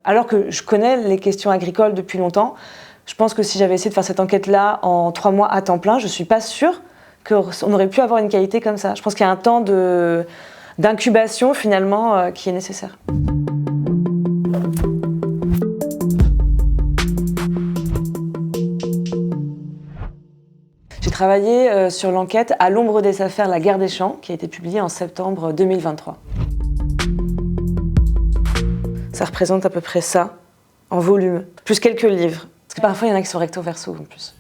Alors que je connais les questions agricoles depuis longtemps, je pense que si j'avais essayé de faire cette enquête-là en 3 mois à temps plein, je ne suis pas sûre qu'on aurait pu avoir une qualité comme ça. Je pense qu'il y a un temps d'incubation finalement qui est nécessaire. J'ai travaillé sur l'enquête À l'ombre des affaires, la guerre des champs, qui a été publiée en septembre 2023. Ça représente à peu près ça, en volume, plus quelques livres. Parce que parfois, il y en a qui sont recto verso en plus.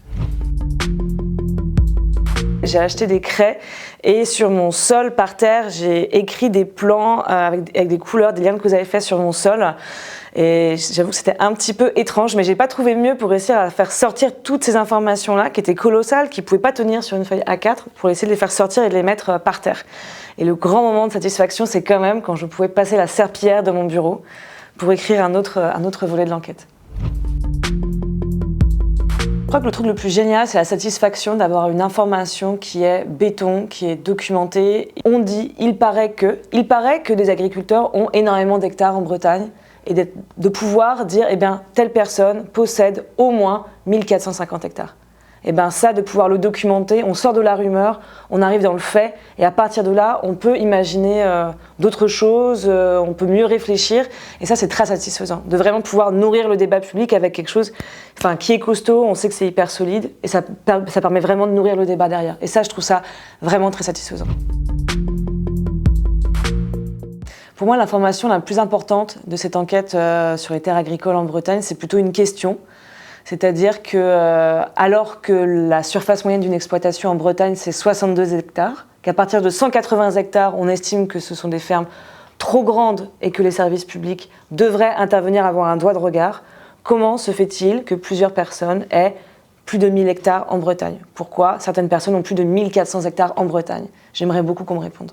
J'ai acheté des craies et sur mon sol par terre, j'ai écrit des plans avec des couleurs, des liens que vous avez faits sur mon sol. Et j'avoue que c'était un petit peu étrange, mais j'ai pas trouvé mieux pour réussir à faire sortir toutes ces informations-là, qui étaient colossales, qui pouvaient pas tenir sur une feuille A4, pour essayer de les faire sortir et de les mettre par terre. Et le grand moment de satisfaction, c'est quand même quand je pouvais passer la serpillière de mon bureau pour écrire un autre volet de l'enquête. Je crois que le truc le plus génial, c'est la satisfaction d'avoir une information qui est béton, qui est documentée. On dit, il paraît que des agriculteurs ont énormément d'hectares en Bretagne et de pouvoir dire, eh bien, telle personne possède au moins 1450 hectares. Et bien ça, de pouvoir le documenter, on sort de la rumeur, on arrive dans le fait, et à partir de là, on peut imaginer d'autres choses, on peut mieux réfléchir, et ça c'est très satisfaisant, de vraiment pouvoir nourrir le débat public avec quelque chose qui est costaud, on sait que c'est hyper solide, et ça permet vraiment de nourrir le débat derrière. Et ça, je trouve ça vraiment très satisfaisant. Pour moi, l'information la plus importante de cette enquête sur les terres agricoles en Bretagne, c'est plutôt une question. C'est-à-dire que, alors que la surface moyenne d'une exploitation en Bretagne, c'est 62 hectares, qu'à partir de 180 hectares, on estime que ce sont des fermes trop grandes et que les services publics devraient intervenir, avoir un doigt de regard, comment se fait-il que plusieurs personnes aient plus de 1000 hectares en Bretagne? Pourquoi certaines personnes ont plus de 1400 hectares en Bretagne? J'aimerais beaucoup qu'on me réponde.